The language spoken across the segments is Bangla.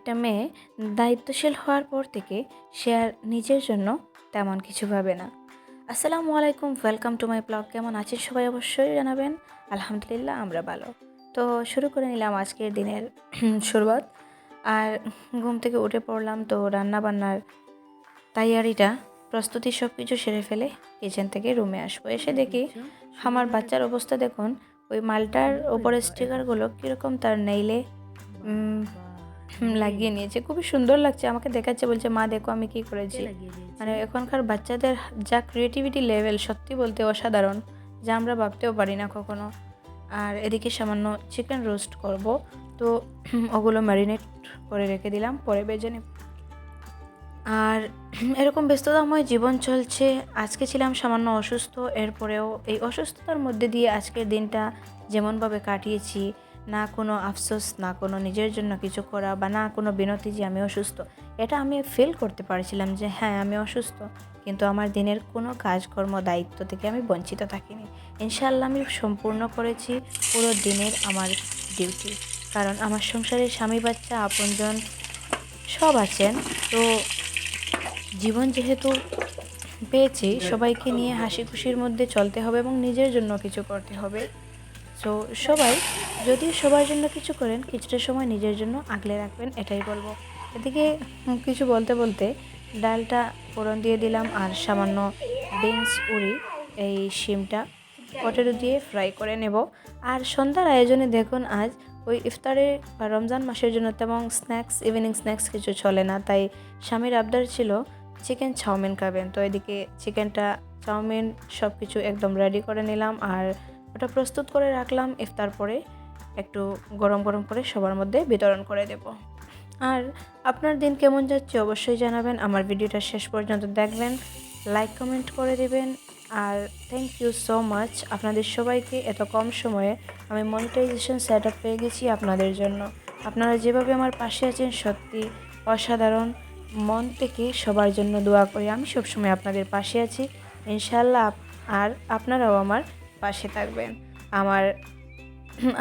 একটা মেয়ে দায়িত্বশীল হওয়ার পর থেকে সে আর নিজের জন্য তেমন কিছু ভাবে না। আসসালামু আলাইকুম, ওয়েলকাম টু মাই ব্লগ। কেমন আছেন সবাই অবশ্যই জানাবেন। আলহামদুলিল্লাহ আমরা ভালো। তো শুরু করে নিলাম আজকের দিনের শুরুয়াত। আর ঘুম থেকে উঠে পড়লাম, তো রান্না বান্নার তৈয়ারিটা প্রস্তুতি সব কিছু সেরে ফেলে কিচেন থেকে রুমে আসবো। এসে দেখি আমার বাচ্চার অবস্থা দেখুন, ওই মালটার ওপরের স্টিকারগুলো কীরকম তার নেইলে লাগিয়ে নিয়েছে। খুবই সুন্দর লাগছে, আমাকে দেখাচ্ছে, বলছে মা দেখো আমি কি করেছি। মানে এখনকার বাচ্চাদের যা ক্রিয়েটিভিটি লেভেল, সত্যি বলতে অসাধারণ, যা আমরা ভাবতেও পারি না কখনো। আর এদিকে সামান্য চিকেন রোস্ট করব, তো ওগুলো ম্যারিনেট করে রেখে দিলাম, পরে বেজে নেব। আর এরকম ব্যস্ততাময় জীবন চলছে। আজকে ছিলাম সামান্য অসুস্থ, এরপরেও এই অসুস্থতার মধ্যে দিয়ে আজকের দিনটা যেমনভাবে কাটিয়েছি, না কোনো আফসোস, না কোনো নিজের জন্য কিছু করা, বা না কোনো বিনতি যে আমি অসুস্থ। এটা আমি ফিল করতে পারছিলাম যে হ্যাঁ আমি অসুস্থ, কিন্তু আমার দিনের কোনো কাজকর্ম দায়িত্ব থেকে আমি বঞ্চিত থাকিনি। ইনশাআল্লাহ আমি সম্পূর্ণ করেছি পুরো দিনের আমার ডিউটি, কারণ আমার সংসারে স্বামী, বাচ্চা, আপনজন সব আছেন। তো জীবন যেহেতু পেয়েছি, সবাইকে নিয়ে হাসি খুশির মধ্যে চলতে হবে এবং নিজের জন্য কিছু করতে হবে। সো সবাই যদি সবার জন্য কিছু করেন, কিছুটা সময় নিজের জন্য আগলে রাখবেন, এটাই বলবো। এদিকে কিছু বলতে বলতে ডালটা ফোড়ন দিয়ে দিলাম, আর সামান্য বিনস উড়ি এই শিমটা পটেটো দিয়ে ফ্রাই করে নেব। আর সন্ধ্যার আয়োজনে দেখুন, আজ ওই ইফতারে বা রমজান মাসের জন্য তেমন স্ন্যাক্স, ইভিনিং স্ন্যাক্স কিছু চলে না, তাই স্বামীর আবদার ছিল চিকেন চাউমিন খাবেন। তো এদিকে চিকেনটা, চাউমিন সব কিছু একদম রেডি করে নিলাম, আর ওটা প্রস্তুত করে রাখলাম। ইফতার পরে একটু গরম গরম করে সবার মধ্যে বিতরণ করে দেব। আর আপনার দিন কেমন যাচ্ছে অবশ্যই জানাবেন, আমার ভিডিওটা শেষ পর্যন্ত দেখবেন, লাইক কমেন্ট করে দেবেন। আর থ্যাংক ইউ সো মাচ আপনাদের সবাইকে। এত কম সময়ে আমি মনিটাইজেশন সেট আপ পেয়ে গেছি আপনাদের জন্য। আপনারা যেভাবে আমার পাশে আছেন সত্যি অসাধারণ। মন থেকে সবার জন্য দোয়া করি, আমি সবসময় আপনাদের পাশে আছি ইনশাআল্লাহ। আর আপনারাও আমার পাশে থাকবেন। আমার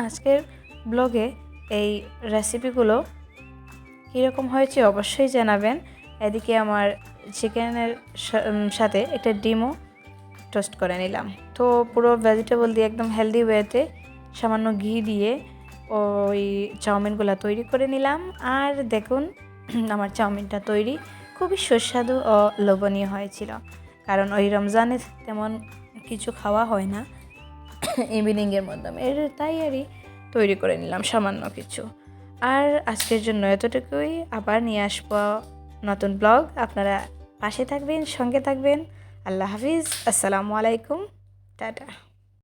আজকের ব্লগে এই রেসিপিগুলো কীরকম হয়েছে অবশ্যই জানাবেন। এদিকে আমার চিকেনের সাথে একটা ডিমও টোস্ট করে নিলাম। তো পুরো ভেজিটেবল দিয়ে একদম হেলদি ওয়েতে সামান্য ঘি দিয়ে ওই চাউমিনগুলো তৈরি করে নিলাম। আর দেখুন আমার চাউমিনটা তৈরি, খুবই সুস্বাদু ও লোভনীয় হয়েছিল, কারণ ওই রমজানে তেমন কিছু খাওয়া হয় না ইভিনিংয়ের মাধ্যমে, তাই আরই তৈরি করে নিলাম সামান্য কিছু। আর আজকের জন্য এতটুকুই, আবার নিয়ে আসবো নতুন ব্লগ। আপনারা পাশে থাকবেন, সঙ্গে থাকবেন। আল্লাহ হাফিজ, আসসালামু আলাইকুম, টাটা।